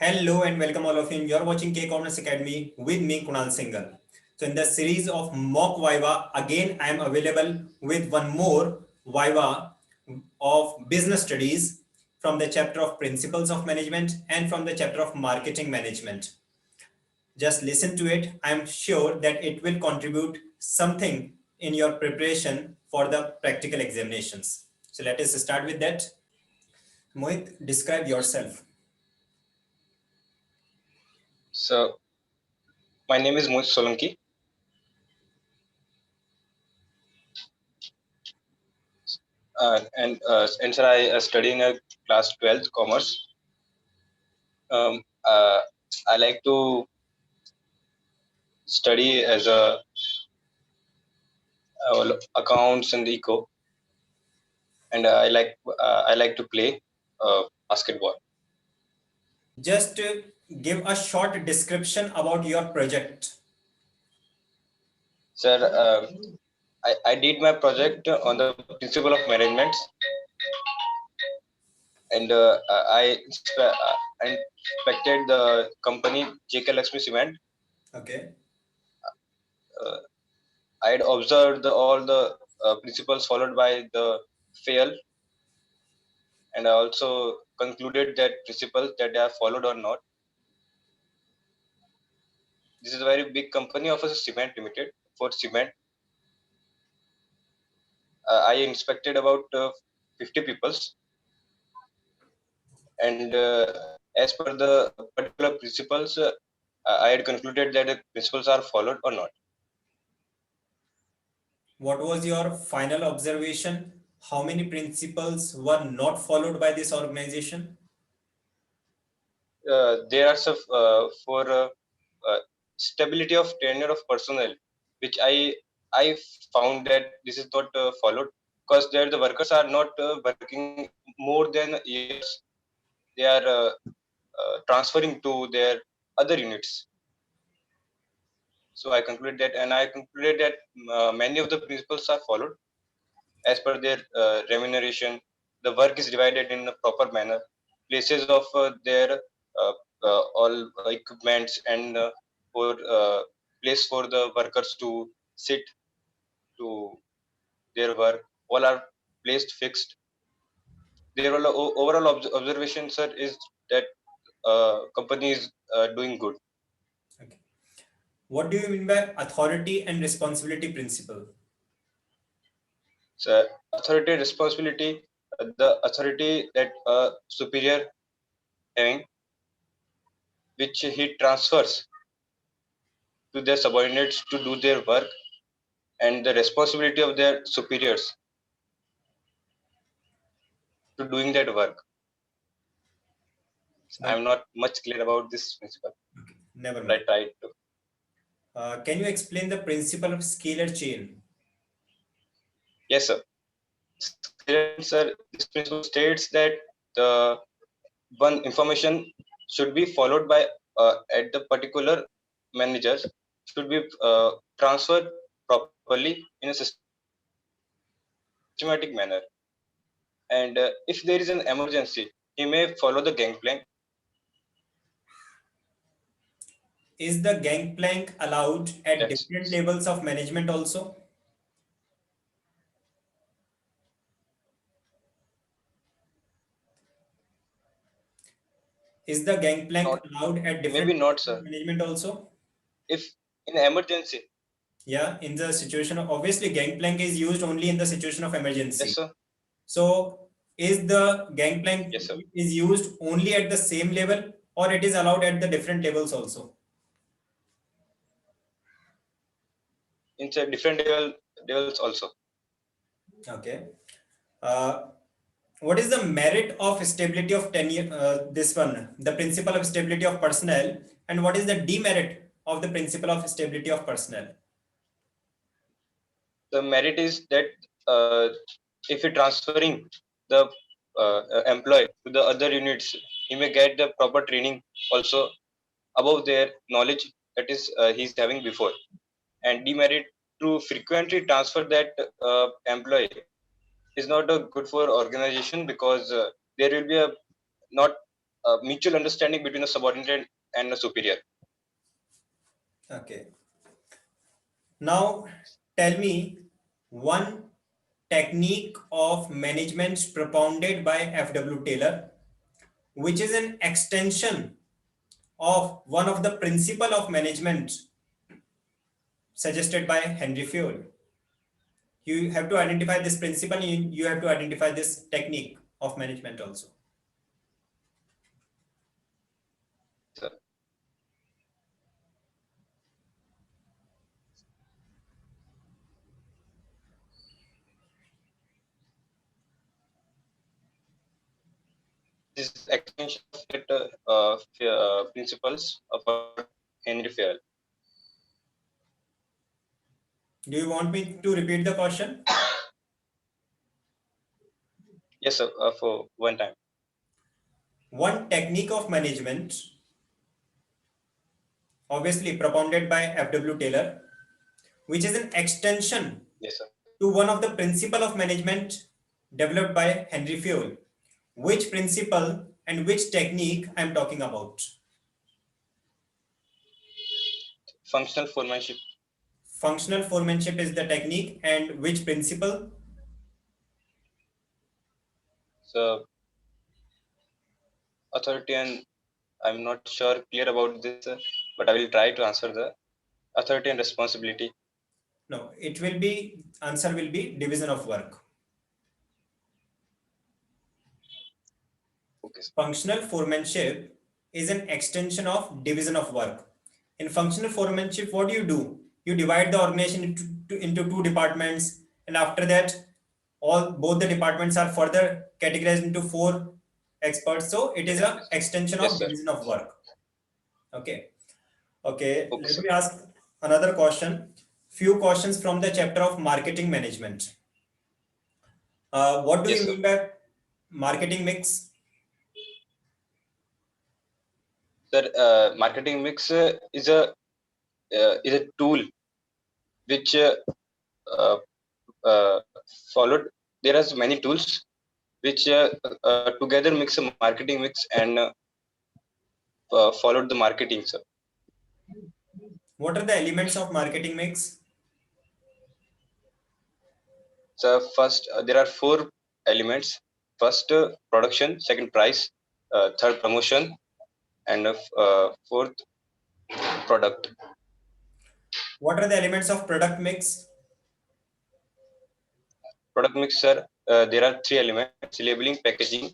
Hello and welcome all of you. You're watching K-Commerce Academy with me, Kunal Singhal. So in the series of mock Viva, again I am available with one more Viva of business studies from the chapter of principles of management and from the chapter of marketing management. Just listen to it. I am sure that it will contribute something in your preparation for the practical examinations. So let us start with that. Mohit, describe yourself. So, my name is Mohit Solanki. And sir, I study in a class 12th commerce. Um, uh, I like to study as a accounts and eco, and I like to play basketball. Just give a short description about your project. Sir, I did my project on the principle of management, and I inspected the company JK Lakshmi Cement. Okay. Uh, I had observed all the principles followed by the fail, and I also concluded that principles that they are followed or not. This is a very big company of a cement limited for cement. I inspected about 50 peoples, and as per the particular principles, I had concluded that the principles are followed or not. What was your final observation? How many principles were not followed by this organization? There are some for stability of tenure of personnel, which I found that this is not followed, because there the workers are not working more than years. They are transferring to their other units. So I concluded that, and I concluded that many of the principles are followed as per their remuneration. The work is divided in a proper manner. Places of their all equipments and for place for the workers to sit to their work, all are placed fixed. Their overall observation, sir, is that company is doing good. Okay. What do you mean by authority and responsibility principle? So authority responsibility, the authority that superior having, which he transfers to their subordinates to do their work, and the responsibility of their superiors to doing that work. But I'm not much clear about this principle, okay, never but I mind. tried to. Can you explain the principle of scalar chain? Yes, sir. Sir, this principle states that the one information should be followed by at the particular managers should be transferred properly in a systematic manner. And if there is an emergency, he may follow the gangplank. Is the gangplank allowed at That's different levels of management also? Is the gangplank not, allowed at different maybe not, levels of sir. management also? If in emergency, Yeah, in the situation of obviously gangplank is used only in the situation of yes, emergency. sir. So is the gangplank Yes, sir. is used only at the same level or it is allowed at the different levels also? In different levels also. Okay. Uh, what is the merit of stability of tenure? This one, the principle of stability of personnel, and what is the demerit of the principle of stability of personnel? The merit is that if you're transferring the employee to the other units, he may get the proper training also above their knowledge that is he's having before. And demerit, to frequently transfer that employee is not good for organization, because there will be a not mutual understanding between a subordinate and a superior. Okay. Now, tell me one technique of management propounded by F.W. Taylor, which is an extension of one of the principle of management suggested by Henry Fayol. You have to identify this principle, you have to identify this technique of management also. So, this is extension of it, principles of Henry Fayol. Do you want me to repeat the question? Yes, sir, for one time. One technique of management, obviously propounded by F.W. Taylor, which is an extension Yes, sir. to one of the principle of management developed by Henry Fayol. Which principle and which technique I'm talking about? Functional foremanship. Functional foremanship is the technique, and which principle? So authority, and I'm not sure clear about this, but I will try to answer the authority and responsibility. No, it will be, answer will be division of work. Okay, sir. Functional foremanship is an extension of division of work. In functional foremanship, what do? You divide the organization into two departments, and after that, both the departments are further categorized into 4 experts. So it is an extension Yes, of sir. division of work. Okay. Okay. Okay, Let sir. me ask another question. Few questions from the chapter of marketing management. What do Yes, you sir. mean by marketing mix? Sir, marketing mix is a tool which uh, uh, followed. There are many tools which together mix a marketing mix and followed the marketing, sir. What are the elements of marketing mix? So first, there are 4 elements. First, production. Second, price. Third, promotion. And fourth, product. What are the elements of product mix? Product mix, sir. There are 3 elements: labeling, packaging,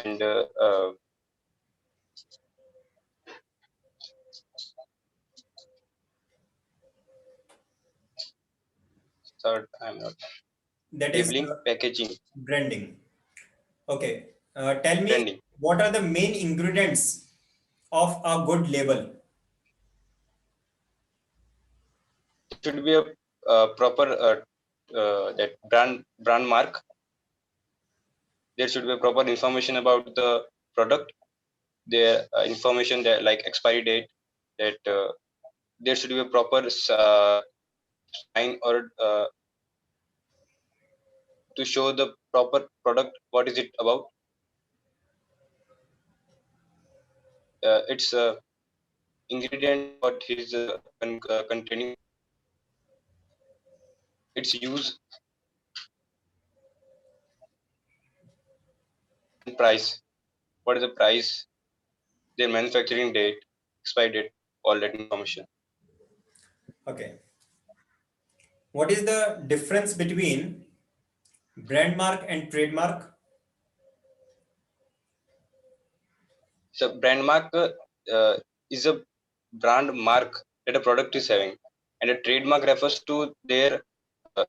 and third, I'm not. That is Labeling, packaging, branding. Okay. Tell me, branding. what are the main ingredients of a good label? It should be a proper that brand mark. There should be a proper information about the product. There information that like expiry date. That there should be a proper sign or to show the proper product. What is it about? It's ingredient. What is containing? Its use and price. What is the price? Their manufacturing date, expiry date, all that information. Okay. What is the difference between brand mark and trademark? So brand mark is a brand mark that a product is having, and a trademark refers to their uh,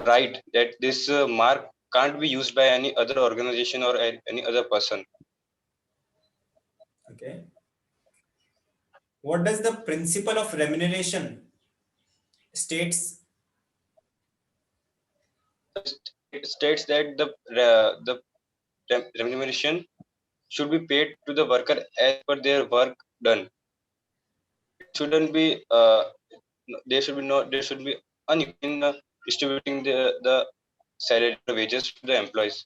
right that this mark can't be used by any other organization or any other person. Okay. What does the principle of remuneration states? It states that the remuneration should be paid to the worker as per their work done. It shouldn't be there should be no there should be unequal in distributing the salary or wages to the employees.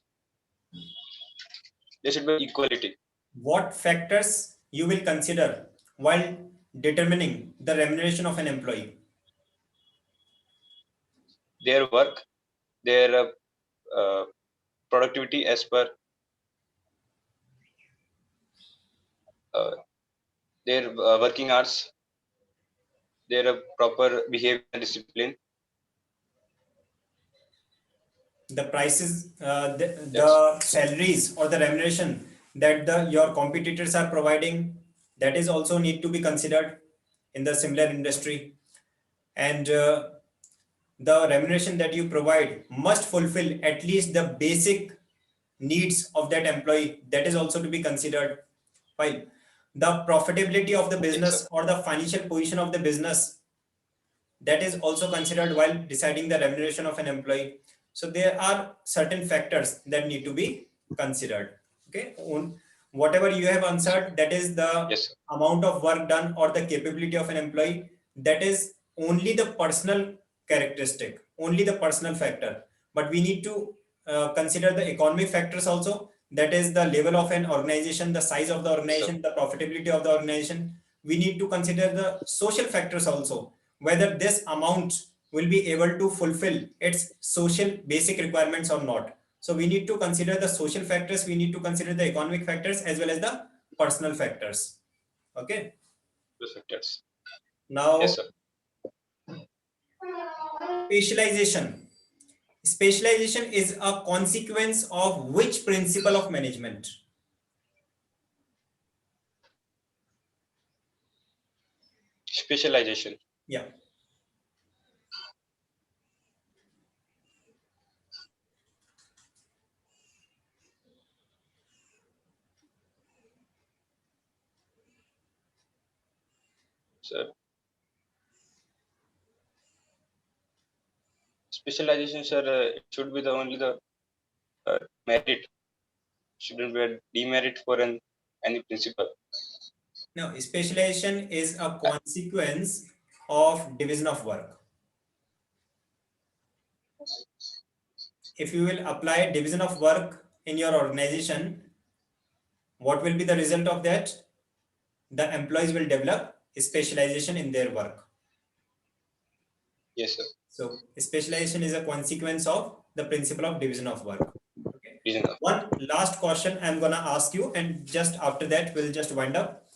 There should be equality. what factors you will consider while determining the remuneration of an employee? Their work, their productivity as per uh, their working hours, their proper behavior and discipline. The prices, That's the salaries or the remuneration that your competitors are providing, that is also need to be considered in the similar industry. And the remuneration that you provide must fulfill at least the basic needs of that employee. That is also to be considered. While the profitability of the yes, sir. business or the financial position of the business, that is also considered while deciding the remuneration of an employee. So there are certain factors that need to be considered. Okay, whatever you have answered, that is the Yes, sir. amount of work done or the capability of an employee. That is only the personal characteristic, only the personal factor. But we need to consider the economic factors also. That is the level of an organization, the size of the Yes, sir. organization, the profitability of the organization. We need to consider the social factors also, whether this amount will be able to fulfill its social basic requirements or not. So we need to consider the social factors, we need to consider the economic factors as well as the personal factors. Okay. The factors. Yes, Now, sir. specialization. Specialization is a consequence of which principle of management? Specialization. Yeah. So specialization, sir, it should be the only the merit. Shouldn't be a demerit for any principal. Now, specialization is a consequence of division of work. If you will apply division of work in your organization, what will be the result of that? The employees will develop specialization in their work. Yes, sir. So specialization is a consequence of the principle of division of work. Okay. Reason of One last question I'm gonna ask you, and just after that we'll just wind up.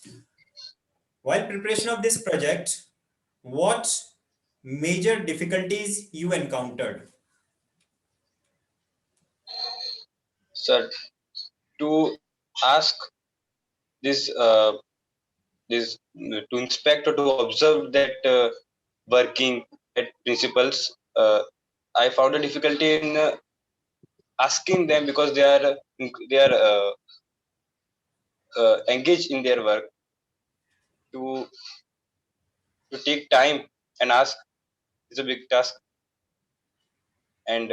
While preparation of this project, what major difficulties you encountered? sir, to ask this this to inspect or to observe that working at principals, I found a difficulty in asking them because they are engaged in their work to take time and ask is a big task, and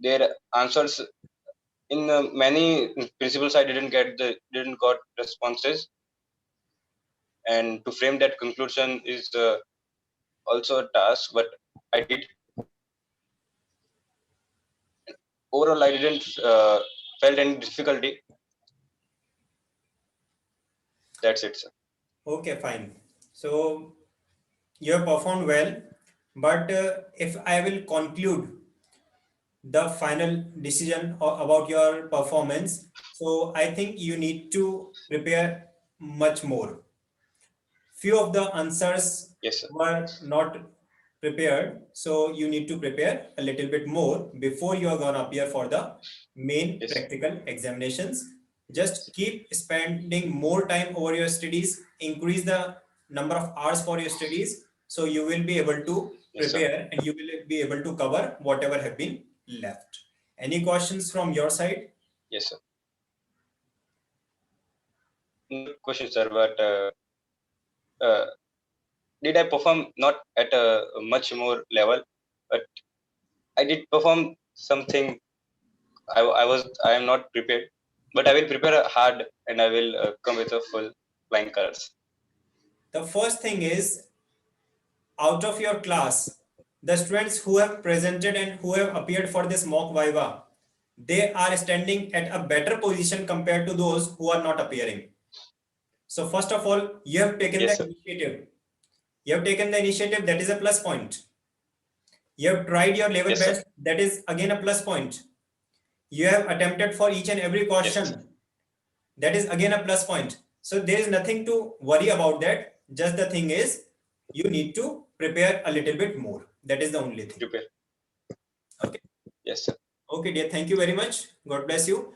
their answers in many principles I didn't got responses, and to frame that conclusion is also a task, but I did. Overall, I didn't felt any difficulty. That's it, sir. Okay, fine. So you have performed well, but if I will conclude the final decision about your performance, so I think you need to prepare much more. Few of the answers Yes, sir. were not prepared, so you need to prepare a little bit more before you are going to appear for the main Yes, practical examinations. Just keep spending more time over your studies, increase the number of hours for your studies, so you will be able to yes, sir. prepare and you will be able to cover whatever have been left. Any questions from your side? Yes, sir. No question, sir. But uh, did I perform not at a much more level, but I did perform something. I am not prepared, but I will prepare hard and I will come with a full flying colors. The first thing is, out of your class, the students who have presented and who have appeared for this mock viva, they are standing at a better position compared to those who are not appearing. So first of all, you have taken Yes, the sir. initiative. You have taken the initiative, that is a plus point. You have tried your level Yes, sir. best, that is again a plus point. You have attempted for each and every question, that is again a plus point. So there is nothing to worry about that. Just the thing is, you need to prepare a little bit more. That is the only thing. Prepare. Okay. Yes, sir. Okay, dear. Thank you very much. God bless you.